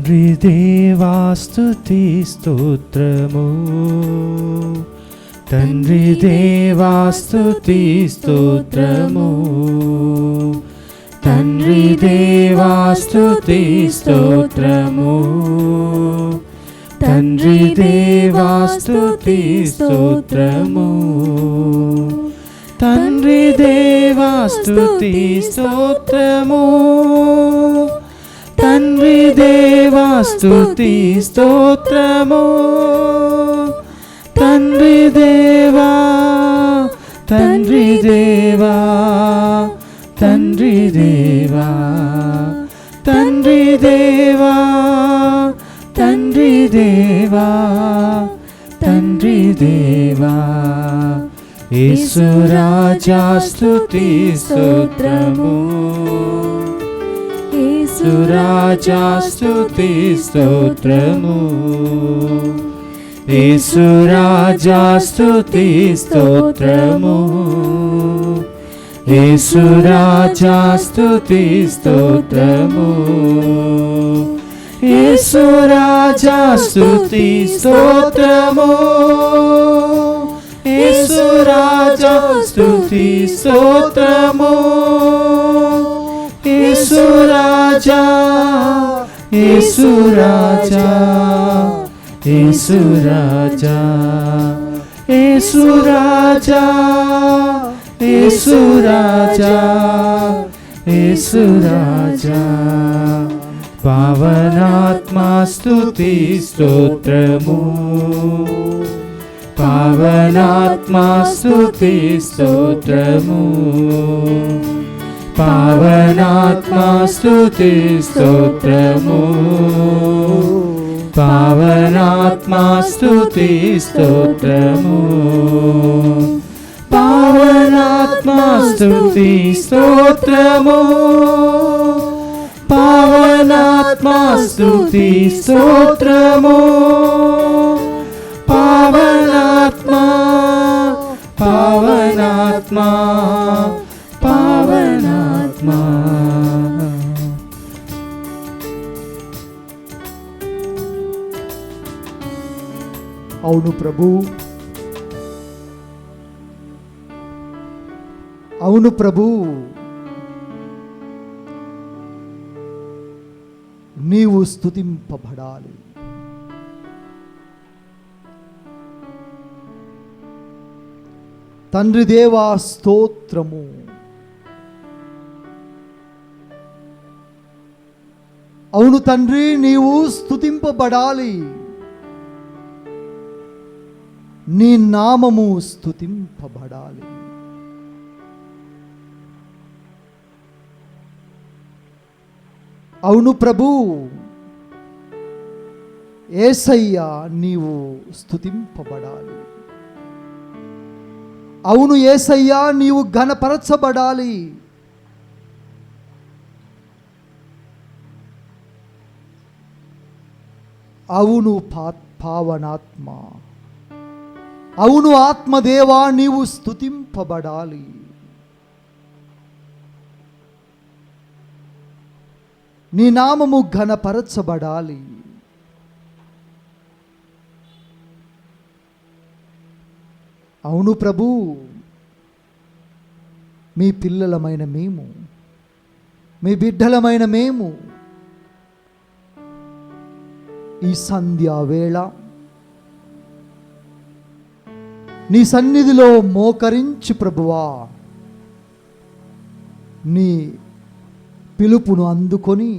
తండ్రి దేవా స్తుతి స్తోత్రము, తండ్రి దేవా స్తుతి స్తోత్రము, తండ్రి దేవా స్తుతి స్తోత్రము, తండ్రి దేవా స్తుతి స్తోత్రము, తండ్రి దేవా స్తుతి స్తోత్రము, తండ్రి దేవా స్తుతి స్తోత్రము, తండ్రి దేవా, తండ్రి దేవా, తండ్రి దేవా, తండ్రి దేవా, తండ్రి దేవా, తండ్రి దేవా, యేసు రాజా స్తుతి స్తోత్రము, యేసు రాజా స్తుతి స్తోత్రము, యేసు రాజా స్తుతి స్తోత్రము, యేసు రాజా స్తుతి స్తోత్రము, యేసు రాజా స్తుతి స్తోత్రము, యేసు రాజా స్తుతి స్తోత్రము, యేసు రాజా, యేసు రాజా, యేసు రాజా, యేసు రాజా, యేసు రాజా, యేసు రాజా, పావనాత్మా స్తుతి స్తోత్రము, పావనాత్మా స్తుతి స్తోత్రము, పావనాత్మా స్తుతి స్తోత్రము, పావనాత్మా స్తుతి స్తోత్రము, పావనాత్మా స్తుతి స్తోత్రము, పావనాత్మా స్తుతి స్తోత్రము, పావనాత్మా, పావనాత్మా, పావనాత్మా. అవును ప్రభు, అవును ప్రభు, నీవు స్తుతింపబడాలి. తండ్రి దేవా స్తోత్రము. అవును తండ్రి, నీవు స్తుతింపబడాలి. నీ నామము స్తుతింపబడాలి. అవును ప్రభు, యేసయ్యా నీవు స్తుతింపబడాలి. అవును యేసయ్యా, నీవు ఘనపరచబడాలి. అవును పావనాత్మ, అవును ఆత్మదేవా, నీవు స్తుతింపబడాలి. నీ నామము ఘనపరచబడాలి. అవును ప్రభు, మీ పిల్లలమైన మేము, మీ బిడ్డలమైన మేము ఈ సంధ్యావేళ నీ సన్నిధిలో మోకరించి ప్రభువా, నీ పిలుపును అందుకొని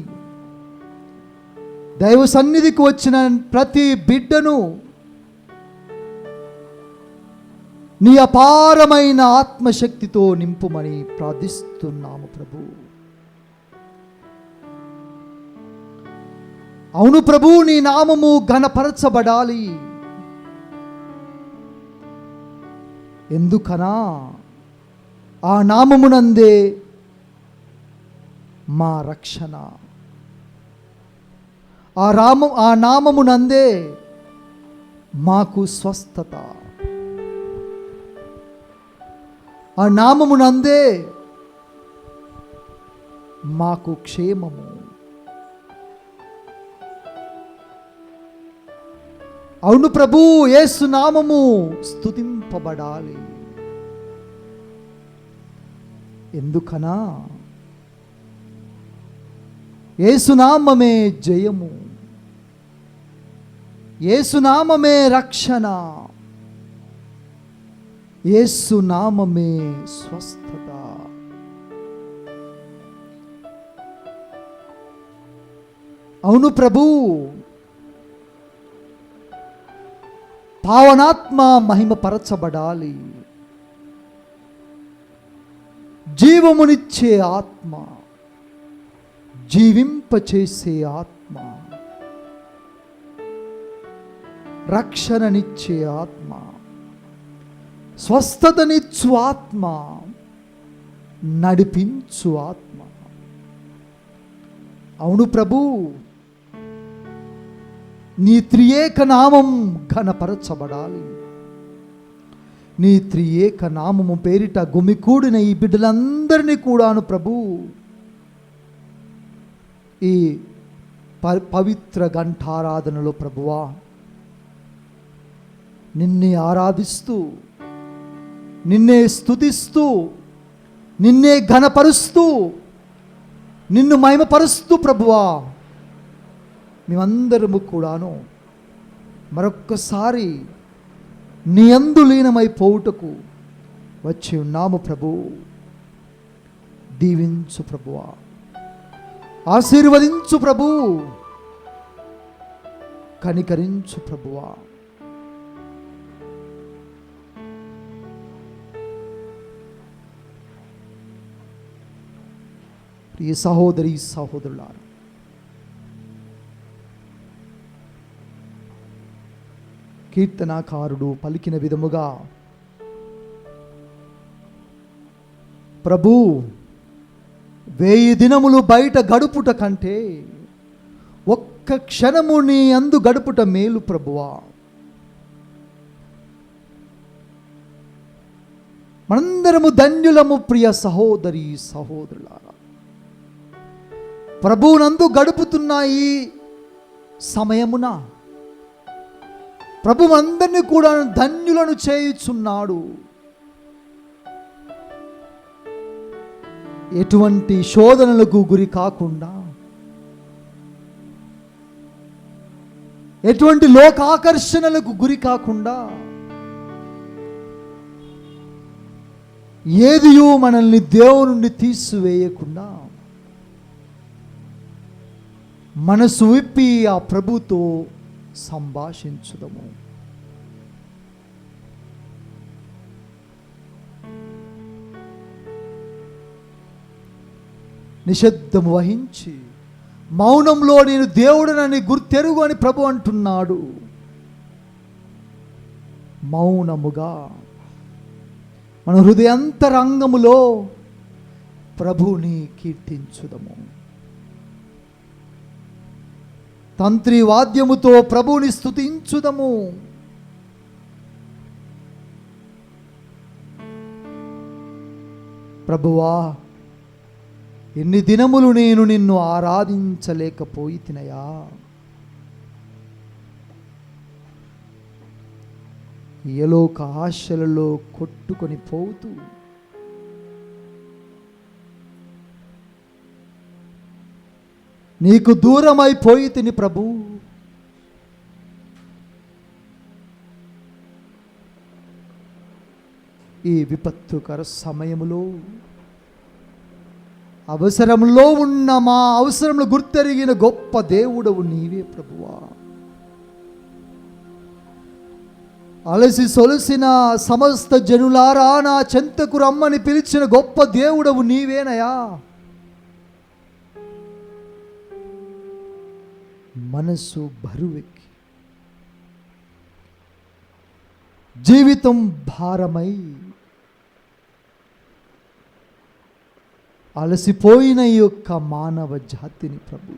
దైవ సన్నిధికి వచ్చిన ప్రతి బిడ్డను నీ అపారమైన ఆత్మశక్తితో నింపుమని ప్రార్థిస్తున్నాము ప్రభు. అవును ప్రభు, నీ నామము ఘనపరచబడాలి. ఎందుకనా ఆ నామమునందే మా రక్షణ, ఆ నామమునందే మాకు స్వస్థత, ఆ నామమునందే మాకు క్షేమము. అవును ప్రభు, యేసు నామము స్తుతింపబడాలి. ఎందుకనా? యేసు నామమే జయము, యేసు నామమే రక్షణ, యేసు నామమే స్వస్థత. అవును ప్రభు, పావనాత్మ మహిమపరచబడాలి. జీవమునిచ్చే ఆత్మ, జీవింపచేసే ఆత్మ, రక్షణనిచ్చే ఆత్మ, స్వస్థతనిచ్చు ఆత్మ, నడిపించు ఆత్మ. అవును ప్రభు, నీ త్రియేక నామం ఘనపరచబడాలి. నీ త్రియేక నామము పేరిట గుమికూడిన ఈ బిడ్డలందరినీ కూడాను ప్రభు, ఈ పవిత్ర గంటారాధనలో ప్రభువా నిన్నే ఆరాధిస్తూ, నిన్నే స్తుతిస్తూ, నిన్నే ఘనపరుస్తూ, నిన్ను మహిమపరుస్తూ ప్రభువా మేమందరము కూడాను మరొక్కసారి నీ యందు లీనమైపోవుటకు వచ్చి ఉన్నాము ప్రభు. దీవించు ప్రభువా, ఆశీర్వదించు ప్రభు, కనికరించు ప్రభువా. ప్రియ సహోదరి సహోదరులారా, కీర్తనాకారుడు పలికిన విధముగా ప్రభు 1000 దినములు బయట గడుపుట కంటే ఒక్క క్షణము నీ అందు గడుపుట మేలు ప్రభువా. మనందరము ధన్యులము ప్రియ సహోదరి సహోదరులారా. ప్రభువునందు గడుపుతున్న ఈ సమయమున ప్రభు అందరినీ కూడా ధన్యులను చేయుచున్నాడు. ఎటువంటి శోధనలకు గురి కాకుండా, ఎటువంటి లోకాకర్షణలకు గురి కాకుండా, ఏదియూ మనల్ని దేవుని నుండి తీసివేయకుండా మనసు విప్పి ఆ ప్రభుతో సంభాషించుదము. నిశ్శబ్దము వహించి మౌనంలో నేను దేవుడనని గుర్తెరుగు అని ప్రభు అంటున్నాడు. మౌనముగా మన హృదయాంతరంగములో ప్రభుని కీర్తించుదము. తంత్రి వాద్యముతో ప్రభుని స్తుతించుదము. ప్రభువా, ఎన్ని దినములు నేను నిన్ను ఆరాధించలేకపోయితినయా. యలోక ఆశలలో కొట్టుకొని పోతూ నీకు దూరమైపోయి తిని ప్రభు. ఈ విపత్తుకర సమయములో అవసరంలో ఉన్న మా అవసరములు గుర్తెరిగిన గొప్ప దేవుడవు నీవే ప్రభువా. అలసి సొలసిన సమస్త జనులారా నా చెంతకు రమ్మని పిలిచిన గొప్ప దేవుడవు నీవేనయా. మనసు బరువెక్కి జీవితం భారమై అలసిపోయిన ఈ యొక్క మానవ జాతిని ప్రభు,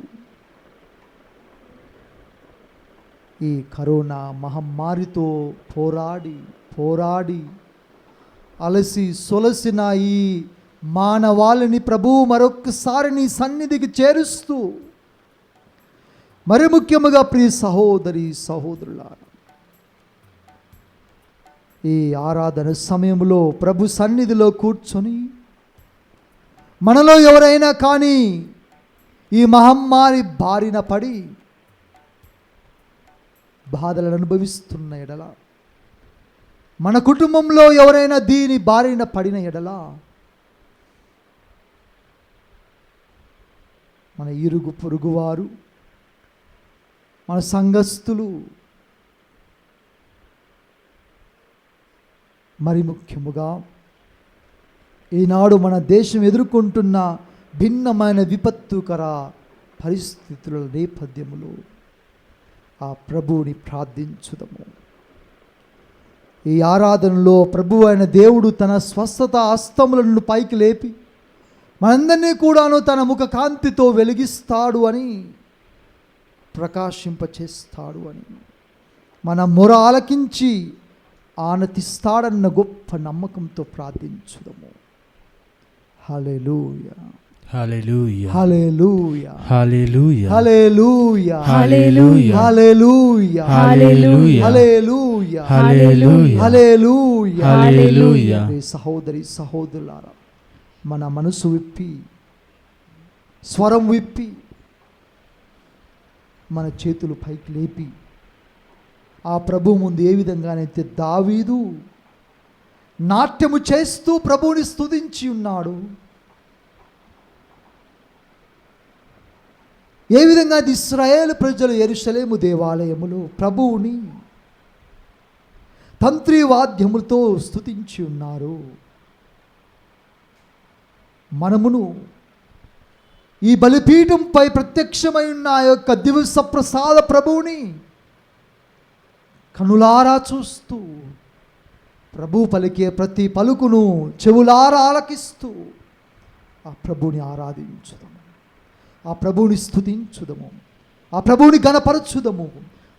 ఈ కరోనా మహమ్మారితో పోరాడి అలసి సొలసిన ఈ మానవాళిని ప్రభు మరొక్కసారి నీ సన్నిధికి చేరుస్తూ, మరి ముఖ్యముగా ప్రియ సహోదరి సహోదరులారా, ఈ ఆరాధన సమయంలో ప్రభు సన్నిధిలో కూర్చొని మనలో ఎవరైనా కానీ ఈ మహమ్మారి బారిన పడి బాధలను అనుభవిస్తున్న ఎడల, మన కుటుంబంలో ఎవరైనా దీని బారిన పడిన ఎడల, మన ఇరుగు పొరుగువారు, మన సంఘస్థులు, మరి ముఖ్యముగా ఈనాడు మన దేశం ఎదుర్కొంటున్న భిన్నమైన విపత్తుకర పరిస్థితుల నేపథ్యములో ఆ ప్రభువుని ప్రార్థించుదము. ఈ ఆరాధనలో ప్రభు అయిన దేవుడు తన స్వస్థత హస్తములను పైకి లేపి మనందరినీ కూడాను తన ముఖ కాంతితో వెలిగిస్తాడు అని, ప్రకాశింపచేస్తాడు అని, మన మొర ఆలకించి ఆనతిస్తాడన్న గొప్ప నమ్మకంతో ప్రార్థించుదము. హల్లెలూయా, హల్లెలూయా, హల్లెలూయా, హల్లెలూయా, హల్లెలూయా, హల్లెలూయా, హల్లెలూయా, హల్లెలూయా, హల్లెలూయా, హల్లెలూయా, హల్లెలూయా, హల్లెలూయా. సహోదరి సహోదరులారా, మన మనసు విప్పి, స్వరం విప్పి, మన చేతులు పైకి లేపి ఆ ప్రభు ముందు ఏ విధంగానైతే దావీదు నాట్యము చేస్తూ ప్రభువుని స్తుతించి ఉన్నాడు, ఏ విధంగా ఇశ్రాయేలు ప్రజలు యెరూషలేము దేవాలయములో ప్రభువుని తంత్రి వాద్యములతో స్తుతించి ఉన్నారు, మనమును ఈ బలిపీఠంపై ప్రత్యక్షమై ఉన్న ఆ యొక్క దివస ప్రసాద ప్రభువుని కనులారా చూస్తూ, ప్రభు పలికే ప్రతి పలుకును చెవులారా ఆలకిస్తూ ఆ ప్రభువుని ఆరాధించుదము, ఆ ప్రభువుని స్తుతించుదము, ఆ ప్రభువుని గణపరచుదము.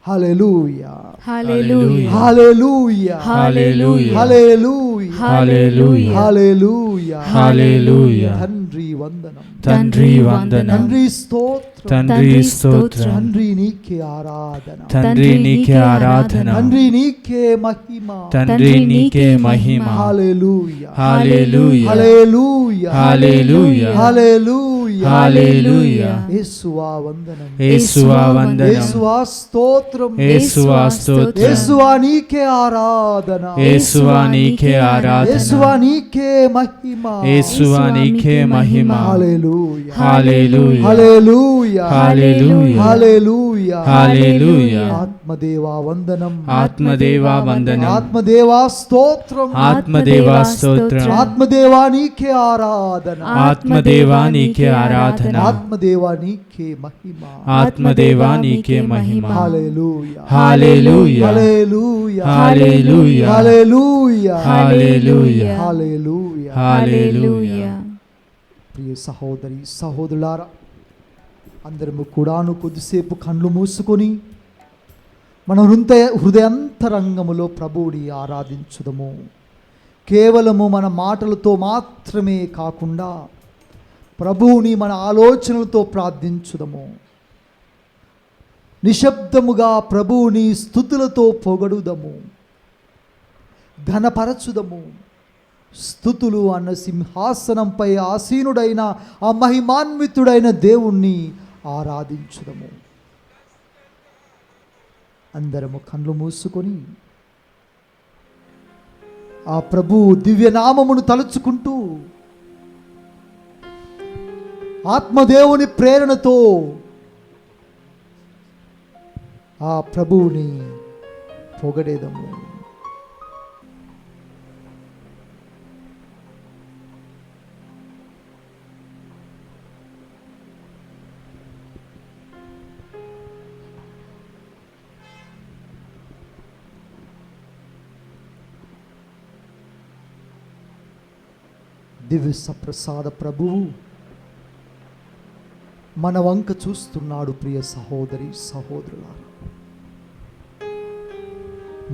హల్లెలూయా, హల్లెలూయా, హల్లెలూయా, హల్లెలూయా, హల్లెలూయా, హల్లెలూయా, హల్లెలూయా, హల్లెలూయా. తండ్రి వందనం, తండ్రి వందనం, తండ్రి స్తోత్రం, తండ్రి స్తోత్రం, తండ్రి నీకే ఆరాధన, తండ్రి నీకే ఆరాధన, తండ్రి నీకే మహిమ, తండ్రి నీకే మహిమ. హల్లెలూయా, హల్లెలూయా, హల్లెలూయా, హల్లెలూయా, హల్లెలూయా, హల్లెలూయా. యేసువా వందనం, యేసువా వందనం, యేసువా స్తోత్రం, యేసువా స్తోత్రం, యేసువా నీకే ఆరాధన, యేసువా నీకే ఆరాధన, యేసువా నీకే మహిమ, యేసువా నీకే మహిమ. హల్లెలూయా, హల్లెలూయా, హల్లెలూయా, హల్లెలూయా, హల్లెలూయా, హల్లెలూయా. ఆత్మదేవా వందనం, ఆత్మదేవా వందనం, ఆత్మదేవా స్తోత్రం, ఆత్మదేవా స్తోత్రం, ఆత్మదేవా నీకే ఆరాధన, ఆత్మదేవా నీకే ఆరాధన, ఆత్మదేవా నీకే మహిమ, ఆత్మదేవా నీకే మహిమ. హల్లెలూయా, హల్లెలూయా, హల్లెలూయా, హల్లెలూయా, హల్లెలూయా, హల్లెలూయా, హల్లెలూయా. హల్లెలూయా. ప్రియ సహోదరి సహోదరులారా, అందరము కూడాను కొద్దిసేపు కళ్ళు మూసుకొని మన హృదయాంతరంగములో ప్రభువుని ఆరాధించుదము. కేవలము మన మాటలతో మాత్రమే కాకుండా ప్రభువుని మన ఆలోచనలతో ప్రార్థించుదము. నిశ్శబ్దముగా ప్రభువుని స్తుతులతో పొగడుదము, ఘనపరచుదము. స్తుతులు అన్న సింహాసనంపై ఆసీనుడైన ఆ మహిమాన్వితుడైన దేవుణ్ణి ఆరాధించుదము. అందరము కళ్ళు మూసుకొని ఆ ప్రభు దివ్యనామమును తలుచుకుంటూ ఆత్మదేవుని ప్రేరణతో ఆ ప్రభువుని పొగడేదము. దివ్య సప్రసాద ప్రభువు మన వంక చూస్తున్నాడు. ప్రియ సహోదరి సహోదరులారా,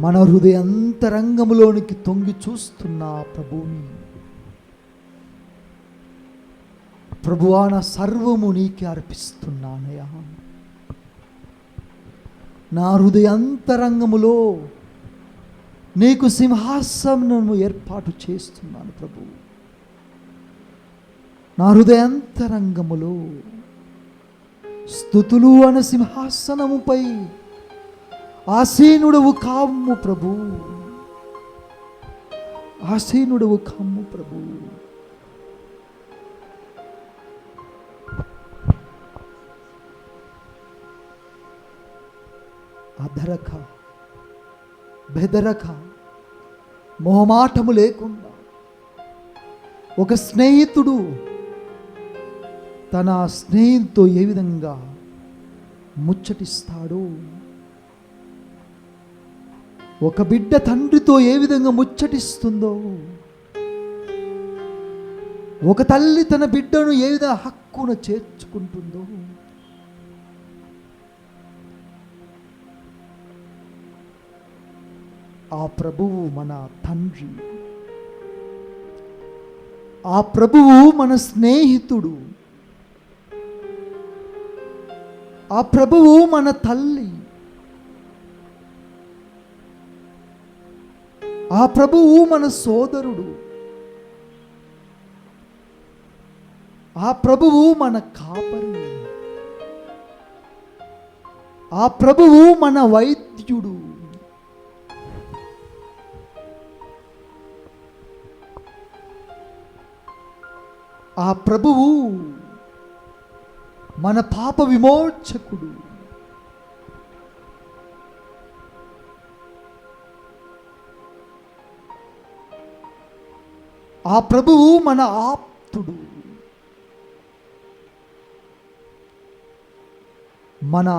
మన హృదయాంతరంగములోనికి తొంగి చూస్తున్న ప్రభువుని, ప్రభువా నా సర్వము నీకే అర్పిస్తున్నానయా, నా హృదయాంతరంగములో నీకు సింహాసనము ఏర్పాటు చేస్తున్నాను ప్రభు. నా హృదయాంతరంగములో స్తుతులు అనే సింహాసనముపై ఆసీనుడవు కాము ప్రభు, ఆసీనుడవు కాము ప్రభు. అధరక బెదరక మొహమాటము లేకుండా ఒక స్నేహితుడు తన స్నేహితుతో ఏ విధంగా ముచ్చటిస్తాడో, ఒక బిడ్డ తండ్రితో ఏ విధంగా ముచ్చటిస్తుందో, ఒక తల్లి తన బిడ్డను ఏ విధంగా హక్కున చేర్చుకుంటుందో, ఆ ప్రభువు మన తండ్రి, ఆ ప్రభువు మన స్నేహితుడు, ఆ ప్రభువు మన తల్లి, ఆ ప్రభువు మన సోదరుడు, ఆ ప్రభువు మన కాపరి, ఆ ప్రభువు మన వైద్యుడు, ఆ ప్రభువు మన పాప విమోచకుడు, ఆ ప్రభువు మన ఆప్తుడు, మన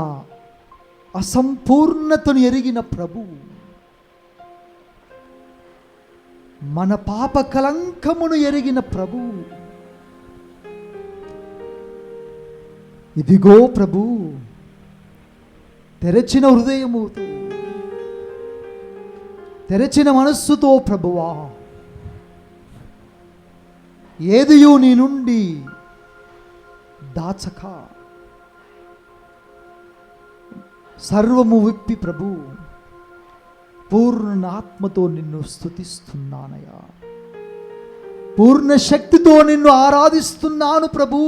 అసంపూర్ణతను ఎరిగిన ప్రభువు, మన పాప కలంకమును ఎరిగిన ప్రభువు. ఇదిగో ప్రభు, తెరచిన హృదయముతో, తెరచిన మనస్సుతో ప్రభువా, ఏదియో నీ నుండి దాచక సర్వము విప్పి ప్రభు పూర్ణ ఆత్మతో నిన్ను స్తుతిస్తున్నానయ్యా, పూర్ణ శక్తితో నిన్ను ఆరాధిస్తున్నాను ప్రభు.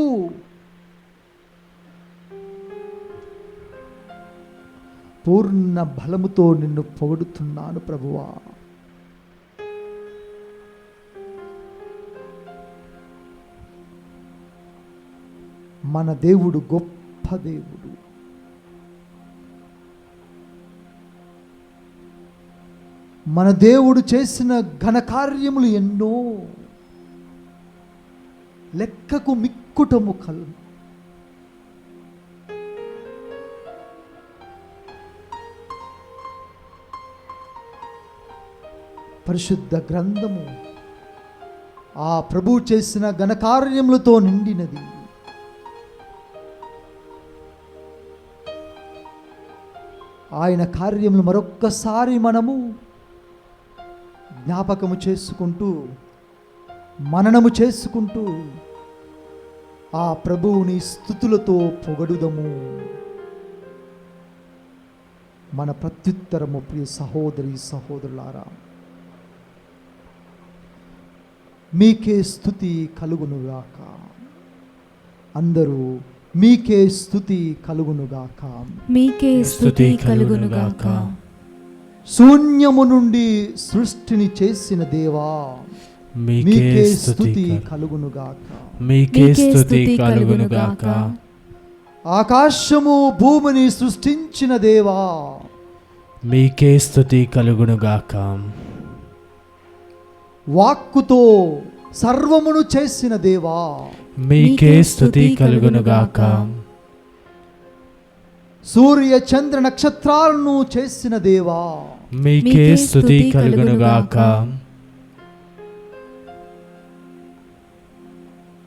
పూర్ణ బలముతో నిన్ను పొగడుతున్నాను ప్రభువా. మన దేవుడు గొప్ప దేవుడు. మన దేవుడు చేసిన ఘనకార్యములు ఎన్నో, లెక్కకు మిక్కుటము కలు. పరిశుద్ధ గ్రంథము ఆ ప్రభు చేసిన ఘనకార్యములతో నిండినది. ఆయన కార్యములు మరొక్కసారి మనము జ్ఞాపకము చేసుకుంటూ, మననము చేసుకుంటూ ఆ ప్రభువుని స్తుతులతో పొగడుదము. మన ప్రత్యుత్తరము ప్రియ సహోదరి సహోదరులారా, మీకే స్తుతి కలుగునుగాక. అందరూ మీకే స్తుతి కలుగునుగాక. మీకే స్తుతి కలుగునుగాక. శూన్యము నుండి సృష్టిని చేసిన దేవా, మీకే స్తుతి కలుగునుగాక. మీకే స్తుతి కలుగునుగాక. ఆకాశము భూమిని సృష్టించిన దేవా, మీకే స్తుతి కలుగునుగాక. వాక్కుతో సర్వమును చేసిన దేవా, మీకే స్తుతి కలుగునుగాక. సూర్య చంద్ర నక్షత్రాలను చేసిన దేవా, మీకే స్తుతి కలుగునుగాక.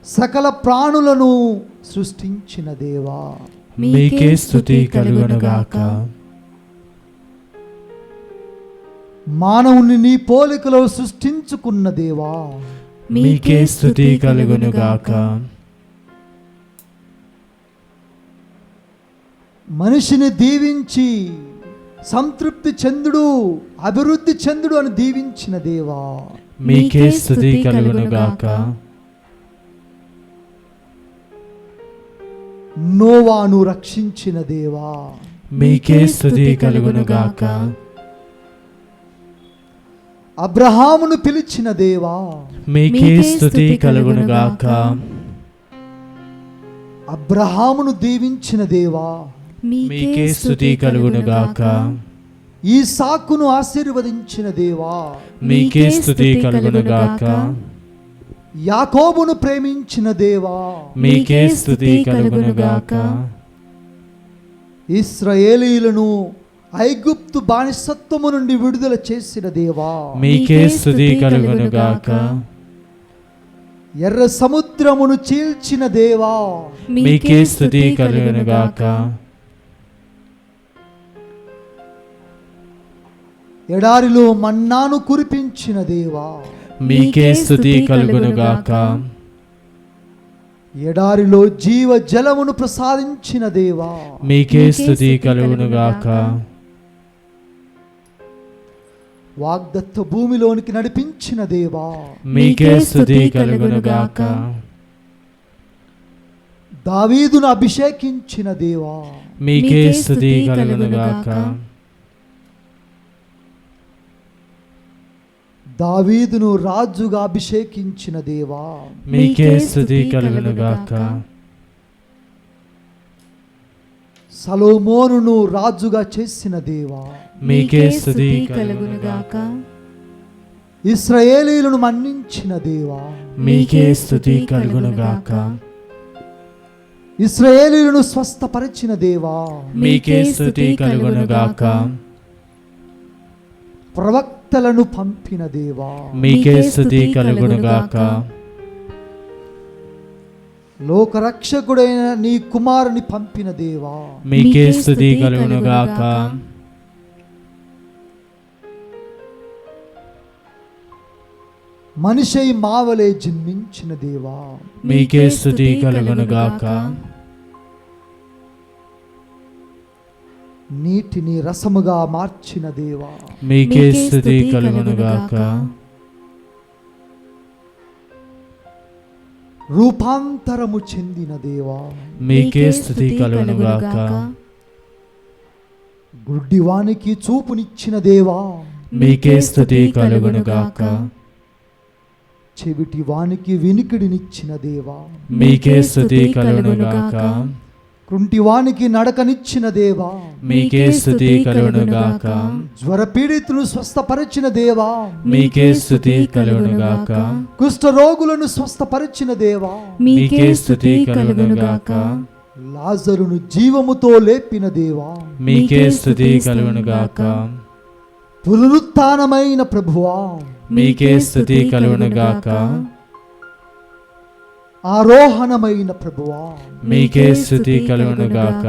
సకల ప్రాణులను సృష్టించిన దేవా, మీకే స్తుతి కలుగునుగాక. మానవుని నీ పోలికలో సృష్టించుకున్న దేవా, మీకే స్తుతి కలుగునుగాక. మనిషిని దీవించి సంతృప్తి చెందుడు, అభివృద్ధి చెందుడు అని దీవించిన దేవా, మీకే స్తుతి కలుగునుగాక. నోవాను రక్షించిన దేవా, మీకే స్తుతి కలుగునుగాక. అబ్రహామును పిలిచిన దేవా, మీకే స్తుతి కలుగునుగాక. అబ్రహామును దీవించిన దేవా, మీకే స్తుతి కలుగునుగాక. ఈసాకును ఆశీర్వదించిన దేవా, మీకే స్తుతి కలుగునుగాక. యాకోబును ప్రేమించిన దేవా, మీకే స్తుతి కలుగునుగాక. ఇశ్రాయేలీయులను ఐగుప్తు బానిసత్వము నుండి విడుదల చేసిన దేవా, మీకే స్తుతి కలుగునుగాక. ఎర్ర సముద్రమును చీల్చిన దేవా, మీకే స్తుతి కలుగునుగాక. ఎడారిలో మన్నాను కురిపించిన దేవా, మీకే స్తుతి కలుగునుగాక. ఎడారిలో జీవ జలమును ప్రసాదించిన దేవా, మీకే స్తుతి కలుగునుగాక. వాగ్దత్త భూమిలోనికి నడిపించిన దేవా, మీకే స్తుతి కలుగునుగాక. దావీదును అభిషేకించిన దేవా, మీకే స్తుతి కలుగునుగాక. దావీదును రాజుగా అభిషేకించిన దేవా, మీకే స్తుతి కలుగునుగాక. సలోమోనును రాజుగా చేసిన దేవా, మీకే స్తుతి కలుగునుగాక. ఇశ్రాయేలీయులను మన్నించిన దేవా, మీకే స్తుతి కలుగునుగాక. ఇశ్రాయేలీయులను స్వస్థపరిచిన దేవా, మీకే స్తుతి కలుగునుగాక. ప్రవక్తలను పంపిన దేవా, మీకే స్తుతి కలుగునుగాక. లోకరక్షకుడైన నీ కుమారుని పంపిన దేవా, మీకే స్తుతి కలుగునుగాక. మనిషై మావలే జన్మించిన దేవా, మీకే స్తుతి కలుగునుగాక. నీటిని రసముగా మార్చిన దేవా, మీకే స్తుతి కలుగునుగాక. రూపాంతరము చెందిన దేవా, మీకే స్తుతి కలుగునుగాక. గుడ్డివానికి చూపునిచ్చిన దేవా, మీకే స్తుతి కలుగునుగాక. చెవిటి వానికి వినికిడినిచ్చిన దేవా, మీకే స్తుతి కలుగునుగాక. కుంటివానికి నడకనిచ్చిన దేవా, మీకే స్తుతి కలుగునుగాక. జ్వరపీడితులను స్వస్థపరిచిన దేవా, మీకే స్తుతి కలుగునుగాక. కుష్ఠరోగులను స్వస్థపరిచిన దేవా, మీకే స్తుతి కలుగునుగాక. లాజరును జీవముతో లేపిన దేవా, మీకే స్తుతి కలుగునుగాక. పునరుత్థానమైన ప్రభువా, మీకే స్తుతి కలుగునుగాక. ఆరోహణమైన ప్రభువా, మీకే స్థుతి కలుగునుగాక.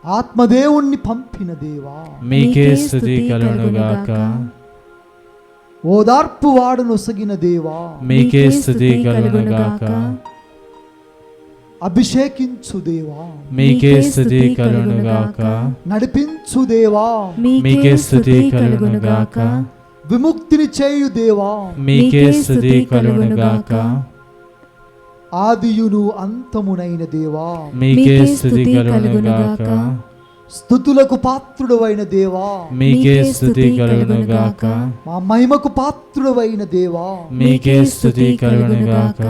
ఆత్మదేవుణ్ణి పంపిన దేవా, మీకే స్థుతి కలుగునుగాక. ఓదార్పు వాడును సగిన దేవా, మీకే స్థుతి కలుగునుగాక. అభిషేకించు దేవా, మీకే స్థుతి కలుగునుగాక. నడిపించు దేవా, మీకే స్థుతి కలుగునుగాక. విముక్తిని చేయు దేవా, మీకే స్థుతి కలుగునుగాక. ఆదియును అంతమునైన దేవా, మీకే స్థుతి కలుగునుగాక. స్తుతులకు పాత్రుడవైన దేవా, మీకే స్థుతి కలుగునుగాక. మా మహిమకు పాత్రుడవైన దేవా, మీకే స్థుతి కలుగునుగాక.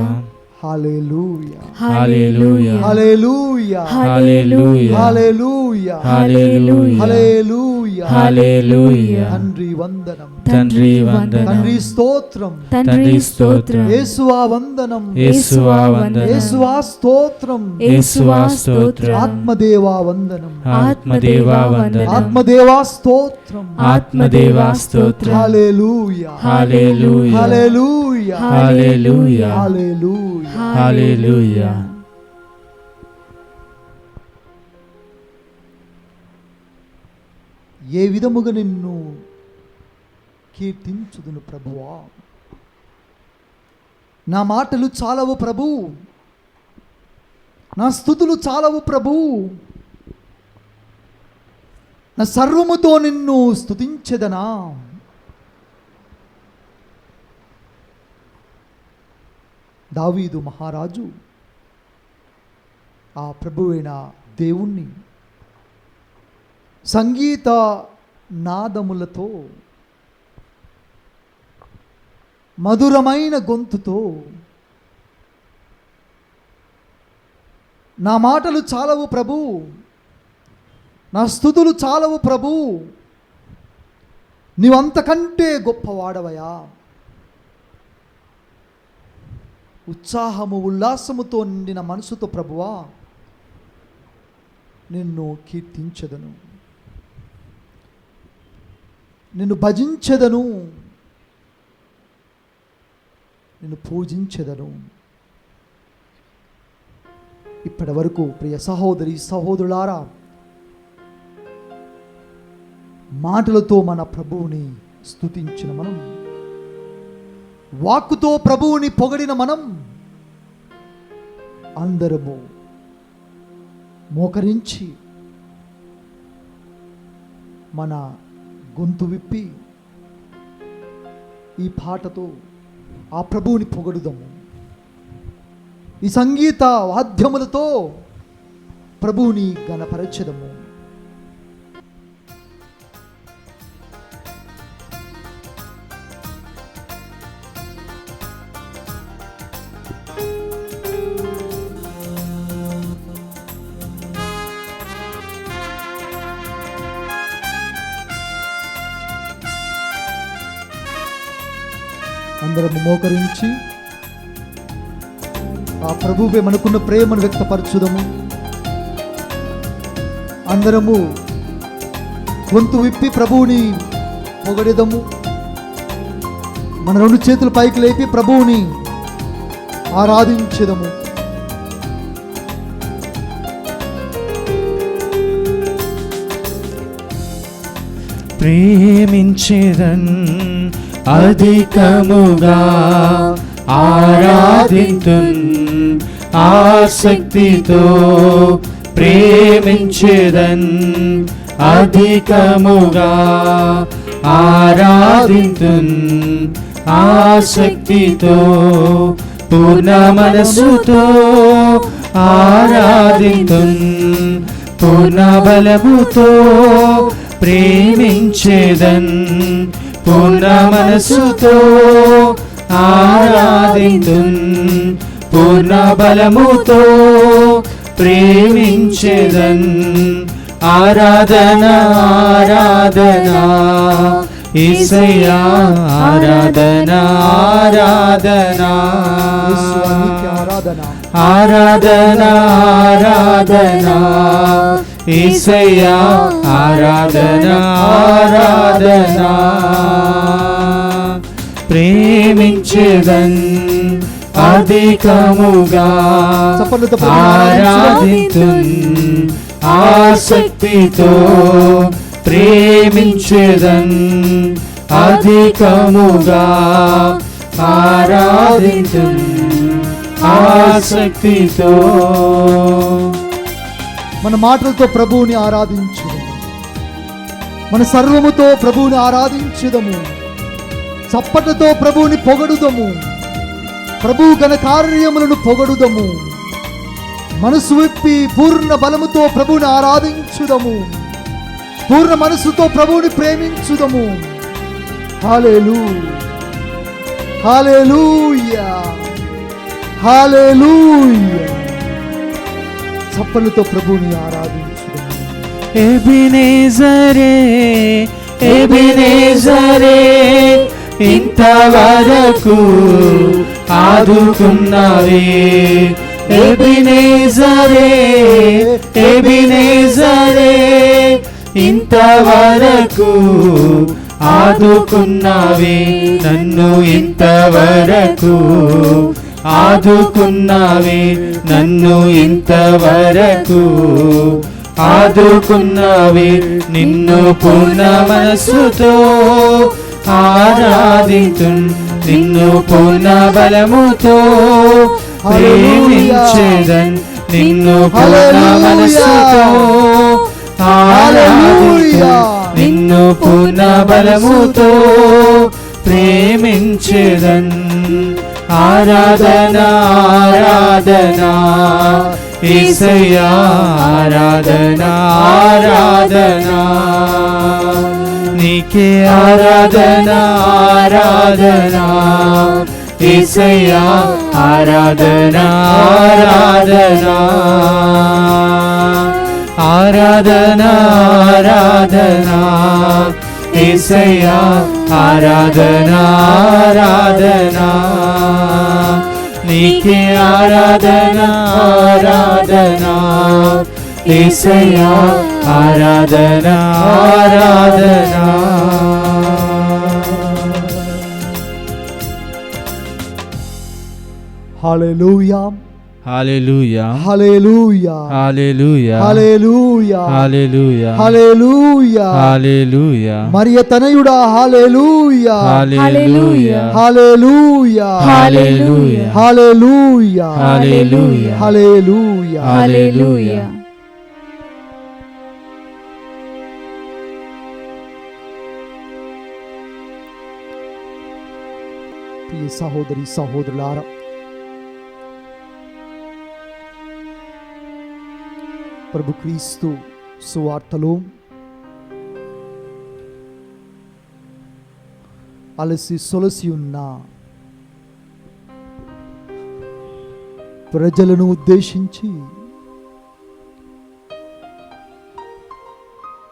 హల్లెలూయా, హల్లెలూయా, హల్లెలూయా, హల్లెలూయా, హల్లెలూయా, హల్లెలూయా, హల్లెలూయా, హల్లెలూయా. తండ్రి వందనం, తండ్రి వందనం, తండ్రి స్తోత్రం, తండ్రి స్తోత్రం, యేసువా వందనం, యేసువా వందనం, యేసువా స్తోత్రం, యేసువా స్తోత్రం, ఆత్మదేవా వందనం, ఆత్మదేవా వందనం, ఆత్మదేవా స్తోత్రం, ఆత్మదేవా స్తోత్రం. హల్లెలూయా, హల్లెలూయా, హల్లెలూయా, హల్లెలూయా, హల్లెలూయా. హల్లెలూయా. ఏ విధముగా నిన్ను కీర్తించుదును ప్రభువా, నా మాటలు చాలవు ప్రభు, నా స్తుతులు చాలవు ప్రభు. నా సర్వముతో నిన్ను స్తుతించెదనా. దావీదు మహారాజు ఆ ప్రభువైన దేవుణ్ణి సంగీత నాదములతో, మధురమైన గొంతుతో, నా మాటలు చాలవు ప్రభు, నా స్తుతులు చాలవు ప్రభు, నీవంతకంటే గొప్పవాడవయా, ఉత్సాహము ఉల్లాసముతో నిండిన మనసుతో ప్రభువా నిన్ను కీర్తించెదను, నిన్ను భజించెదను, నిన్ను పూజించెదను. ఇప్పటి వరకు ప్రియ సహోదరి సహోదరులారా, మాటలతో మన ప్రభువుని స్తుతించిన మనం, వాక్కుతో ప్రభువుని పొగడిన మనం అందరము మోకరించి మన గొంతు విప్పి ఈ పాటతో ఆ ప్రభువుని పొగడుదాము. ఈ సంగీత వాద్యములతో ప్రభువుని ఘనపరచెదము. అందరము మోకరించి ఆ ప్రభువే మనకున్న ప్రేమను వ్యక్తపరచుదము. అందరము గొంతు విప్పి ప్రభువుని పొగడెదము. మన రెండు చేతులు పైకి లేపి ప్రభువుని ఆరాధించెదము. ప్రేమించెదన్ అధికముగా ఆరాధింతున్ ఆసక్తితో, ప్రేమించెదన్ అధికముగా ఆరాధింతున్ ఆసక్తితో, పూర్ణ మనసుతో ఆరాధింతున్ పూర్ణ బలముతో, ప్రేమించెదన్ పూర్ణ మనసుతో ఆరాధింతున్ పూర్ణ బలముతో, ప్రేమించెదన్. ఆరాధన ఆరాధన యేసయ్యా, ఆరాధన ఆరాధన ఆరాధన ఆరాధన యేసయ్యా, ఆరాధన ఆరాధన. ప్రేమించెదన్ అధికముగా ఆరాధింతున్ ఆసక్తితో, ప్రేమించెదన్ అధికముగా ఆరాధింతున్ ఆసక్తితో. మన మాటలతో ప్రభువుని ఆరాధించుదము. మన సర్వముతో ప్రభువుని ఆరాధించుదము. చప్పట్లతో ప్రభువుని పొగడుదము. ప్రభువు ఘన కార్యములను పొగడుదము. మనసు విప్పి పూర్ణ బలముతో ప్రభువుని ఆరాధించుదము. పూర్ణ మనసుతో ప్రభువుని ప్రేమించుదము. హల్లెలూయా, హల్లెలూయా, హల్లెలూయా. చప్పలతో ప్రభువుని ఆరాధించుదము. ఎబెనేజరే, ఎబెనేజరే, ఇంతవరకు ఆదుకున్నావే. ఎబెనేజరే, ఎబెనేజరే, ఇంతవరకు ఆదుకున్నావే. నన్ను ఇంతవరకు ఆదుకున్నావే. నన్ను ఇంతవరకు ఆదుకున్నావే. నిన్ను పూర్ణ మనసుతో ఆరాధింతున్ నిన్ను పూర్ణ బలముతో, ప్రేమించెదన్ నిన్ను పూర్ణ మనసుతో ఆరాధింతున్ నిన్ను పూర్ణ బలముతో ప్రేమించెదన్. ఆరాధన ఆరాధన యేసయ్యా, ఆరాధన ఆరాధన నీకే, ఆరాధన ఆరాధన యేసయ్యా, ఆరాధన ఆరాధన ఆరాధన ఆరాధన యేసయ్యా, ఆరాధన ఆరాధన నీకే, ఆరాధన ఆరాధన యేసయ్యా, ఆరాధన ఆరాధన. హల్లెలూయా, హల్లెలూయా, హల్లెలూయా, హల్లెలూయా, హల్లెలూయా, హల్లెలూయా, హల్లెలూయా, హల్లెలూయా, మరియ తనయుడా హల్లెలూయా, హల్లెలూయా, హల్లెలూయా, హల్లెలూయా, హల్లెలూయా, హల్లెలూయా, హల్లెలూయా. హల్లెలూయా. ప్రియ సహోదరి సహోదరులారా, ప్రభు క్రీస్తు సువార్తలో అలసి సొలసి ఉన్న ప్రజలను ఉద్దేశించి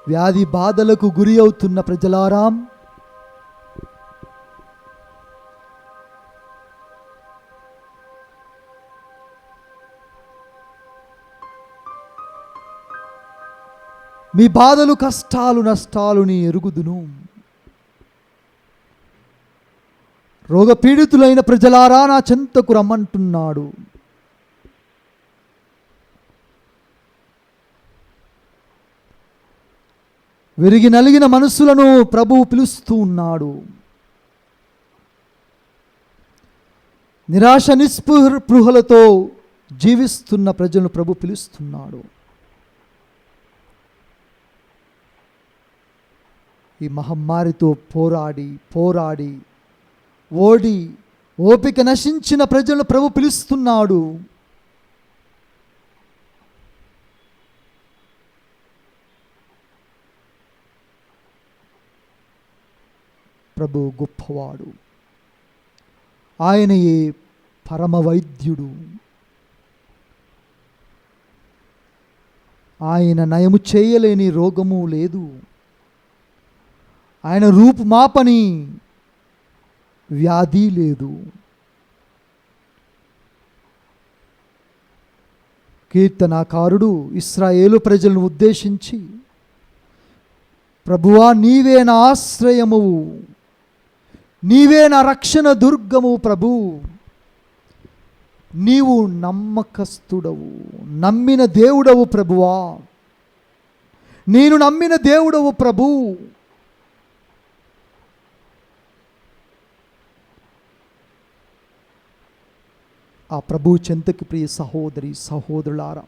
వ్యాధి బాధలకు గురి అవుతున్న ప్రజలారా, మీ బాధలు కష్టాలు నష్టాలు నీ ఎరుగుదును. రోగపీడితులైన ప్రజలారా నా చెంతకు రమ్మంటున్నాడు. విరిగి నలిగిన మనస్సులను ప్రభువు పిలుస్తూ ఉన్నాడు. నిరాశ నిస్పృహలతో జీవిస్తున్న ప్రజలను ప్రభు పిలుస్తున్నాడు. ఈ మహమ్మారితో పోరాడి పోరాడి ఓడి ఓపిక నశించిన ప్రజలను ప్రభు పిలుస్తున్నాడు. ప్రభు గొప్పవాడు, ఆయనయే పరమ వైద్యుడు. ఆయన నయము చేయలేని రోగము లేదు. ఆయన రూపుమాపని వ్యాధి లేదు. కీర్తనాకారుడు ఇశ్రాయేలు ప్రజలను ఉద్దేశించి, ప్రభువా నీవే నా ఆశ్రయమువు, నీవే నా రక్షణ దుర్గము ప్రభు, నీవు నమ్మకస్తుడవు, నమ్మిన దేవుడవు ప్రభువా, నేను నమ్మిన దేవుడవు ప్రభు. ఆ ప్రభు చెంతకి ప్రియ సహోదరి సహోదరులారా,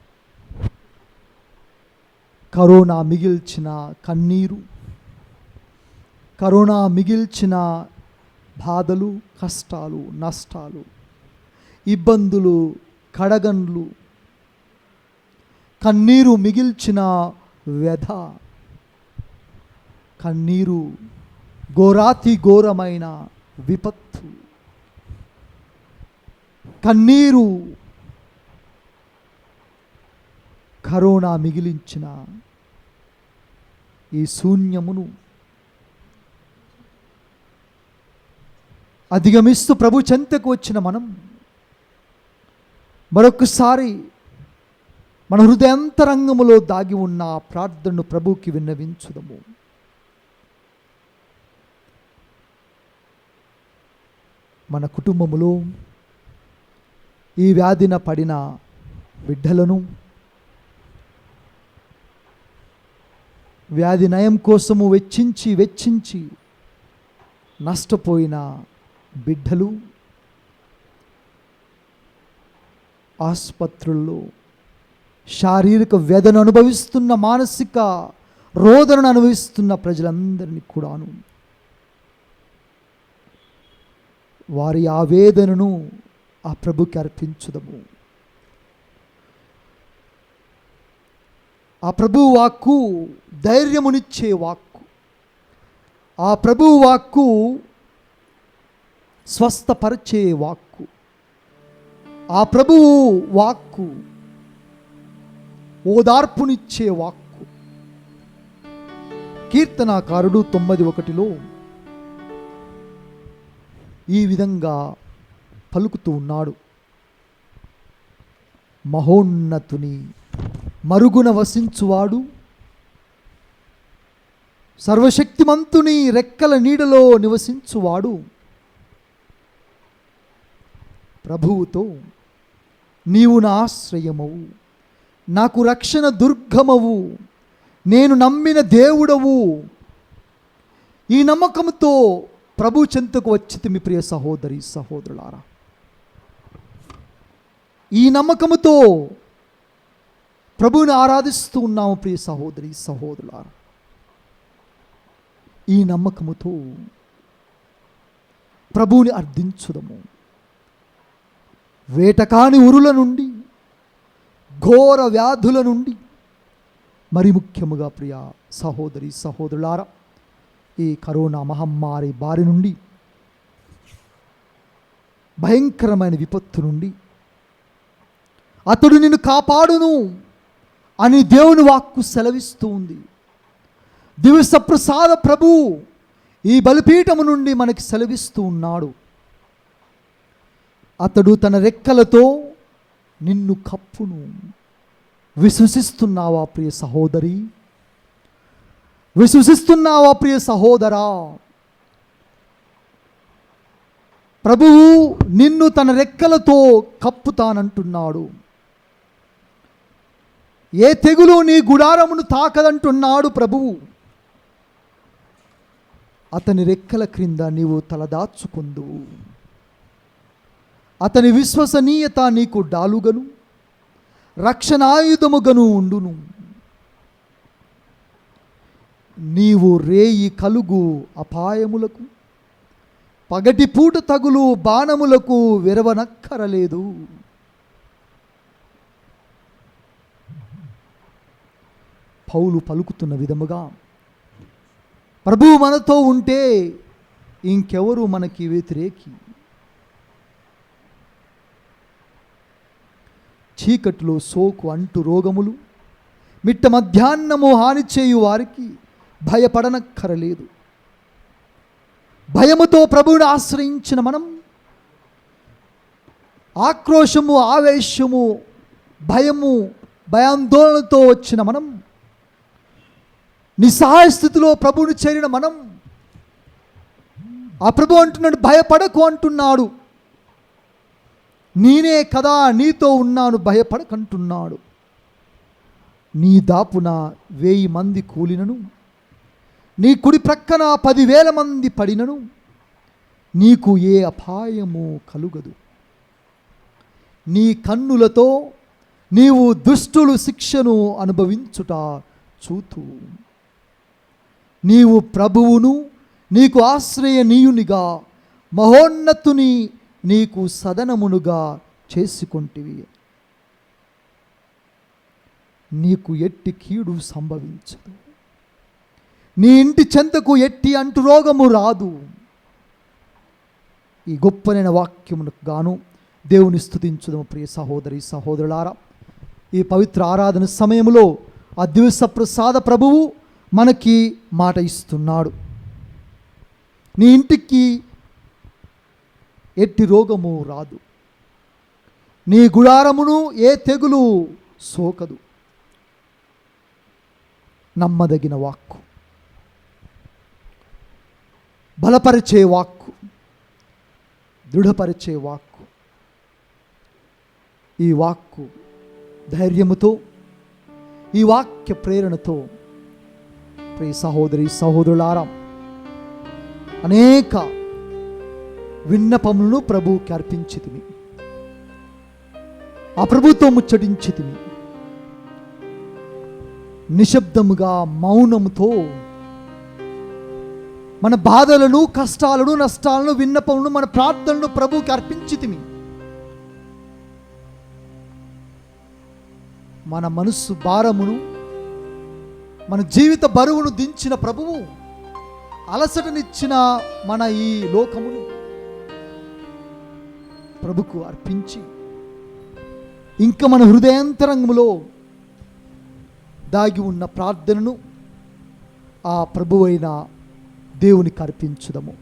కరోనా మిగిల్చిన కన్నీరు, కరోనా మిగిల్చిన బాధలు, కష్టాలు, నష్టాలు, ఇబ్బందులు, కడగండ్లు, కన్నీరు మిగిల్చిన వ్యధ, కన్నీరు ఘోరాతి ఘోరమైన విపత్తు, కన్నీరు కరోనా మిగిలించిన ఈ శూన్యమును అధిగమిస్తూ ప్రభు చెంతకు వచ్చిన మనం మరొకసారి మన హృదయాంతరంగములో దాగి ఉన్న ఆ ప్రార్థనను ప్రభువుకి విన్నవించుదము. మన కుటుంబములో ఈ వ్యాధిన పడిన బిడ్డలను, వ్యాధి నయం కోసము వెచ్చించి నష్టపోయిన బిడ్డలు, ఆసుపత్రుల్లో శారీరక వ్యధను అనుభవిస్తున్న, మానసిక రోదనను అనుభవిస్తున్న ప్రజలందరినీ కూడాను వారి ఆవేదనను ఆ ప్రభుకి అర్పించుదము. ఆ ప్రభు వాక్కు ధైర్యమునిచ్చే వాక్కు, ఆ ప్రభు వాక్కు స్వస్థపరిచే వాక్కు, ఆ ప్రభువు వాక్కు ఓదార్పునిచ్చే వాక్కు. కీర్తనాకారుడు 91లో ఈ విధంగా పలుకుతూ ఉన్నాడు. మహోన్నతుని మరుగున వసించువాడు, సర్వశక్తిమంతుని రెక్కల నీడలో నివసించువాడు ప్రభువుతో, నీవు నా ఆశ్రయమవు, నాకు రక్షణ దుర్గమవు, నేను నమ్మిన దేవుడవు. ఈ నమ్మకంతో ప్రభు చెంతకు వచ్చితి మీ ప్రియ సహోదరి సహోదరులారా. ఈ నమ్మకముతో ప్రభువుని ఆరాధిస్తూ ఉన్నాము ప్రియ సహోదరి సహోదరులారా. ఈ నమ్మకముతో ప్రభువుని అర్థించుదము. వేటకాని ఉరుల నుండి, ఘోర వ్యాధుల నుండి, మరి ముఖ్యముగా ప్రియ సహోదరి సహోదరులారా, ఈ కరోనా మహమ్మారి బారి నుండి, భయంకరమైన విపత్తు నుండి అతడు నిన్ను కాపాడును అని దేవుని వాక్కు సెలవిస్తూ ఉంది. దివస ప్రసాద ప్రభు ఈ బలిపీఠము నుండి మనకి సెలవిస్తూ ఉన్నాడు. అతడు తన రెక్కలతో నిన్ను కప్పును. విశ్వసిస్తున్నావా ప్రియ సహోదరి? విశ్వసిస్తున్నావా ప్రియ సహోదరా? ప్రభువు నిన్ను తన రెక్కలతో కప్పుతానంటున్నాడు. ఏ తెగులు నీ గుడారమును తాకదంటున్నాడు ప్రభువు. అతని రెక్కల క్రింద నీవు తలదాచుకుందువు. అతని విశ్వసనీయత నీకు డాలుగను, రక్షణాయుధముగను ఉండును. నీవు రేయి కలుగు అపాయములకు, పగటి పూట తగులు బాణములకు విరవనక్కరలేదు. పౌలు పలుకుతున్న విధముగా ప్రభువు మనతో ఉంటే ఇంకెవరు మనకి వ్యతిరేకి? చీకట్లో సోకు అంటు రోగములు మిట్ట మధ్యాహ్నము హాని చేయు వారికి భయపడనక్కరలేదు. భయముతో ప్రభువుని ఆశ్రయించిన మనం, ఆక్రోశము, ఆవేశము, భయము, భయాందోళనతో వచ్చిన మనం, నిస్సహాయ స్థితిలో ప్రభువుని చేరిన మనం, ఆ ప్రభు అంటున్నాడు, భయపడకు అంటున్నాడు. నేనే కదా నీతో ఉన్నాను, భయపడకంటున్నాడు. నీ దాపున 1000 మంది కూలినను, నీ కుడి ప్రక్కన 10,000 మంది పడినను, నీకు ఏ అపాయము కలుగదు. నీ కన్నులతో నీవు దుష్టులు శిక్షను అనుభవించుట చూతు. నీవు ప్రభువును నీకు ఆశ్రయనీయునిగా, మహోన్నతుని నీకు సదనమునుగా చేసుకొంటివి. నీకు ఎట్టి కీడు సంభవించదు. నీ ఇంటి చెంతకు ఎట్టి అంటు రోగము రాదు. ఈ గొప్పనైన వాక్యమునకు గాను దేవుని స్తుతించుదాము ప్రియ సహోదరి సహోదరులారా. ఈ పవిత్ర ఆరాధన సమయంలో ఆ దివస ప్రసాద ప్రభువు మనకి మాట ఇస్తున్నాడు. నీ ఇంటికి ఎట్టి రోగము రాదు, నీ గుడారమును ఏ తెగులు సోకదు. నమ్మదగిన వాక్కు, బలపరిచే వాక్కు, దృఢపరిచే వాక్కు. ఈ వాక్కు ధైర్యముతో, ఈ వాక్య ప్రేరణతో ప్రియ సహోదరి సహోదరులారా, అనేక విన్నపములను ప్రభువుకి అర్పించితిమి. ఆ ప్రభుతో ముచ్చటించితిమి. నిశ్శబ్దముగా మౌనముతో మన బాధలను, కష్టాలను, నష్టాలను, విన్నపములను, మన ప్రార్థనలను ప్రభువుకి అర్పించితిమి. మన మనస్సు భారమును, మన జీవిత బరువును దించిన ప్రభువు, అలసటనిచ్చిన మన ఈ లోకమును ప్రభుకు అర్పించి, ఇంకా మన హృదయాంతరంగంలో దాగి ఉన్న ప్రార్థనను ఆ ప్రభువైన దేవునికి అర్పించుదము.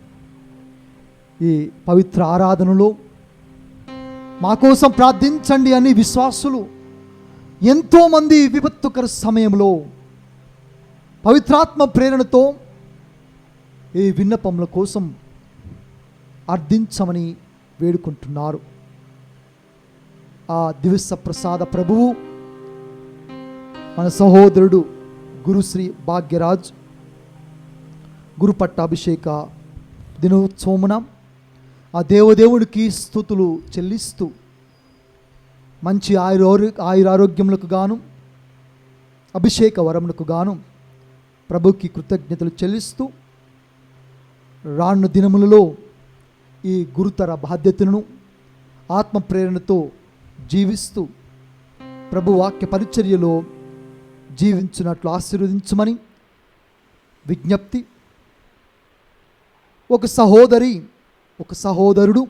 ఈ పవిత్ర ఆరాధనలో మా కోసం ప్రార్థించండి అని విశ్వాసులు ఎంతోమంది విపత్తుకర సమయంలో పవిత్రాత్మ ప్రేరణతో ఈ విన్నపముల కోసం అర్థించమని వేడుకుంటున్నారు. ఆ దివ్య ప్రసాద ప్రభువు మన సహోదరుడు గురుశ్రీ భాగ్యరాజ్ గురు పట్టాభిషేక దినోత్సవమున ఆ దేవదేవుడికి స్తుతులు చెల్లిస్తూ మంచి ఆయురారోగ్యములకు గాను, అభిషేక వరములకు గాను ప్రభుకి కృతజ్ఞతలు చెల్లిస్తూ, రాను దినములలో ఈ గురుతర బాధ్యతను ఆత్మ ప్రేరణతో జీవిస్తూ ప్రభు వాక్య పరిచర్యలో జీవించినట్లు ఆశీర్వదించమని విజ్ఞప్తి. ఒక సహోదరి, ఒక సహోదరుడు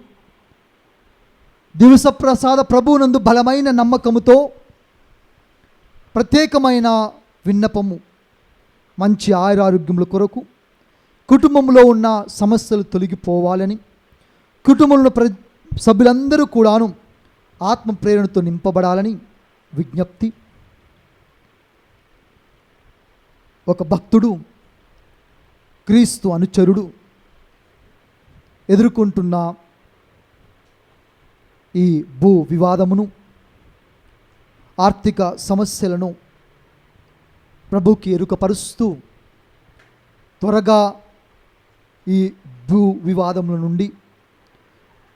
దివస ప్రసాద ప్రభువునందు బలమైన నమ్మకముతో ప్రత్యేకమైన విన్నపము, మంచి ఆయురారోగ్యముల కొరకు, కుటుంబంలో ఉన్న సమస్యలు తొలగిపోవాలని, కుటుంబంలో సభ్యులందరూ కూడాను ఆత్మ ప్రేరణతో నింపబడాలని విజ్ఞప్తి. ఒక భక్తుడు, క్రీస్తు అనుచరుడు ఎదుర్కొంటున్న ఈ భూ వివాదమును, ఆర్థిక సమస్యలను ప్రభుకి ఎరుకపరుస్తూ త్వరగా ఈ భూ వివాదముల నుండి,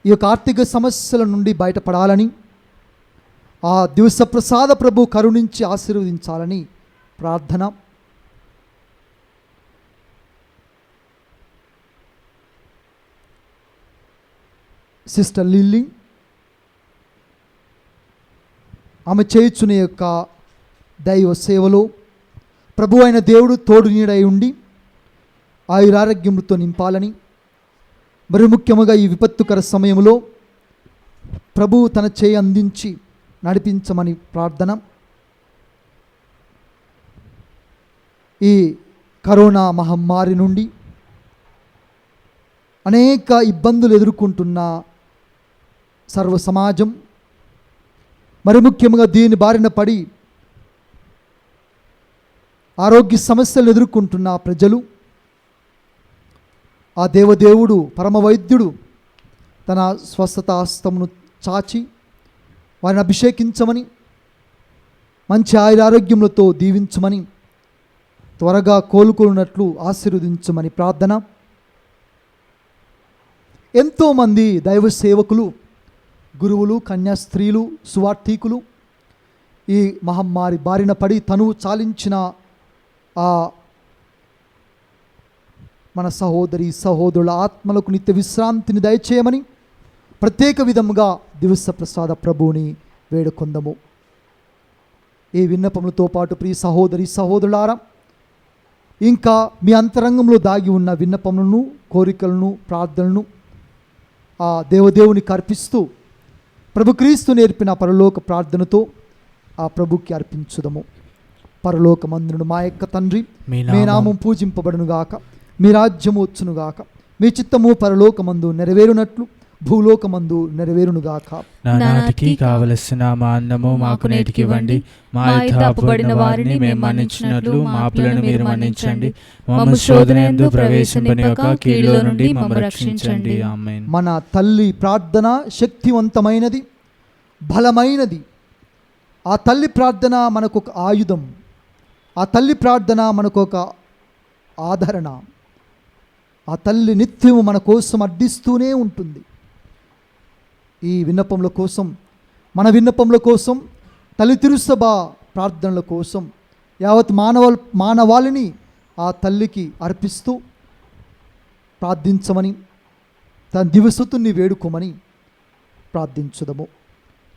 ఈ యొక్క ఆర్థిక సమస్యల నుండి బయటపడాలని, ఆ దివస ప్రసాద ప్రభు కరుణించి ఆశీర్వదించాలని ప్రార్థన. సిస్టర్ లిల్లీ ఆమె చేయుచునే యొక్క దైవ సేవలో ప్రభు అయిన దేవుడు తోడు నీడై ఉండి ఆయురారోగ్యములతో నింపాలని, మరి ముఖ్యముగా ఈ విపత్తుకర సమయంలో ప్రభువు తన చేయి అందించి నడిపించమని ప్రార్థన. ఈ కరోనా మహమ్మారి నుండి అనేక ఇబ్బందులు ఎదుర్కొంటున్న సర్వ సమాజం, మరి ముఖ్యంగా దీని బారిన పడి ఆరోగ్య సమస్యలు ఎదుర్కొంటున్న ప్రజలు, ఆ దేవదేవుడు పరమ వైద్యుడు తన స్వస్థతాస్తమును చాచి వారిని అభిషేకించమని, మంచి ఆయురారోగ్యములతో దీవించమని, త్వరగా కోలుకున్నట్లు ఆశీర్వదించమని ప్రార్థన. ఎంతోమంది దైవ సేవకులు, గురువులు, కన్యాస్త్రీలు, సువార్థికులు ఈ మహమ్మారి బారిన పడి తనువు చాలించిన ఆ మన సహోదరి సహోదరుల ఆత్మలకు నిత్య విశ్రాంతిని దయచేయమని ప్రత్యేక విధముగా దివస ప్రసాద ప్రభువుని వేడుకొందము. ఈ విన్నపములతో పాటు ప్రియ సహోదరి సహోదరులారా, ఇంకా మీ అంతరంగంలో దాగి ఉన్న విన్నపములను, కోరికలను, ప్రార్థనలను ఆ దేవదేవునికి అర్పిస్తూ ప్రభు క్రీస్తు నేర్పిన పరలోక ప్రార్థనతో ఆ ప్రభుకి అర్పించుదము. పరలోకమందును మా యొక్క తండ్రి, మీ నామం పూజింపబడునుగాక, మీ రాజ్యము వచ్చునుగాక, మీ చిత్తము పరలోకమందు నెరవేరునట్లు భూలోకమందు నెరవేరునుగాక. నానాటికి కావలసిన మా అన్నము మాకు నేటికి ఇవ్వండి. మా తప్పుబడిన వారిని మేము మన్నించినట్లు మా అప్పులను మీరు మన్నించండి. మమ్ము శోధనయందు ప్రవేశింపనివ్వక కీడులో నుండి మమ్ము రక్షించండి. ఆమేన్. మన తల్లి ప్రార్థన శక్తివంతమైనది, బలమైనది. ఆ తల్లి ప్రార్థన మనకు ఒక ఆయుధం. ఆ తల్లి ప్రార్థన మనకు ఒక ఆదరణ. ఆ తల్లి నిత్యము మన కోసం అర్థిస్తూనే ఉంటుంది. ఈ విన్నపముల కోసం, మన విన్నపముల కోసం, తల్లి తిరుసభ ప్రార్థనల కోసం యావత్ మానవాళిని ఆ తల్లికి అర్పిస్తూ ప్రార్థించమని, తన దివసతుని వేడుకోమని ప్రార్థించుదము.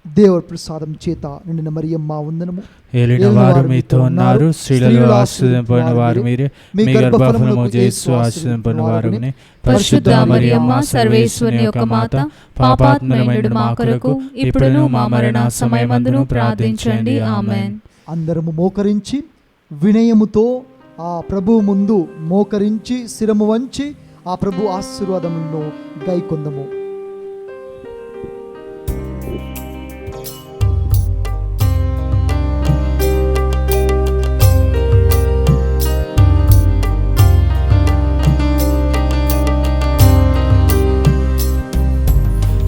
దేవుడి ప్రసాదం చేత నిండిన మరియమ్మ వందనము. ఏలిన వారు మీతో ఉన్నారు, స్త్రీలలో ఆశీర్వదింపబడిన వారు మీరే, మీ గర్భఫలము యేసు ఆశీర్వదింపబడిన వారునే. పరిశుద్ధ మరియమ్మ సర్వేశ్వరుని యొక్క మాత, పాపాత్ములమైన మా కొరకు ఇప్పుడును మా మరణ సమయమందును ప్రార్థించండి. ఆమేన్. అందరము మోకరించి వినయముతో ఆ ప్రభువు ముందు మోకరించి శిరము వంచి ఆ ప్రభు ఆశీర్వాదములను గైకొందము.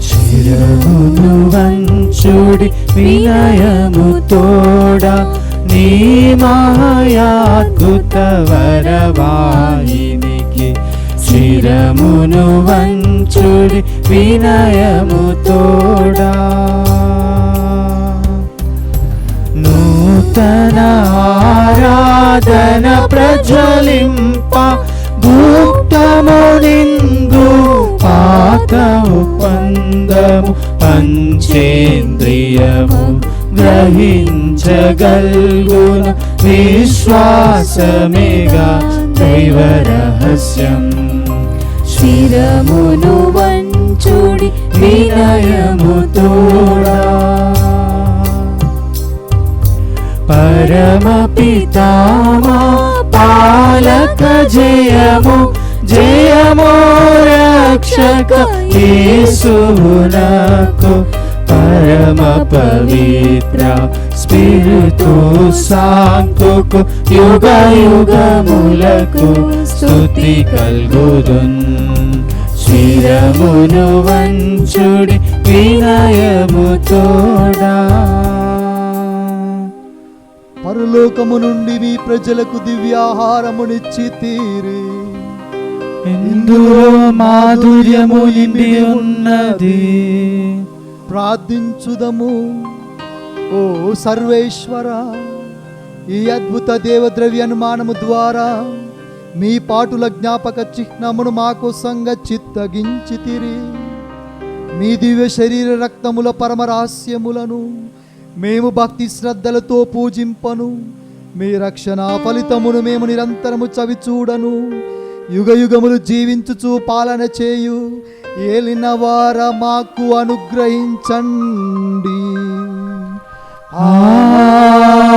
శిరమును వంచుడి వినయము తోడా, నీ మాయాద్భుత వరవాహినికి. శిరమును వంచుడి వినయము తోడా, నూతన ఆరాధన ప్రజ్వలింప భూక్తము నిందు పాతము పందము పంచేంద్రియము గ్రహించగల్గును విశ్వాసమేగా దైవ రహస్యం. శిరమును వంచుడి వినయము తోడా, పరమ పితామా పాలక జయము జయము రక్షక యేసునకు. పరమ పవిత్ర స్పిరితు సాంతుకు యుగ యుగములకు స్తుతి కల్గుదున్. శిరమును వంచుడి వినయము తోడా. పరలోకము నుండి మీ ప్రజలకు దివ్యాహారమునిచ్చి తీరి, ఇందులో మాధుర్యము నిండి ఉన్నది. ప్రార్థించుదము. ఓ సర్వేశ్వర, ఈ అద్భుత దేవద్రవ్యానుమానము ద్వారా మీ పాటుల జ్ఞాపక చిహ్నమును మా కోసంగా చిత్తగించితిరి. మీ దివ్య శరీర రక్తముల పరమ రహస్యములను మేము భక్తి శ్రద్ధలతో పూజింపను. మీ రక్షణ ఫలితమును మేము నిరంతరము చవిచూడను. యుగ యుగములు జీవించుచు పాలన చేయు ఏలిన వార మాకు అనుగ్రహించండి. ఆమేన్.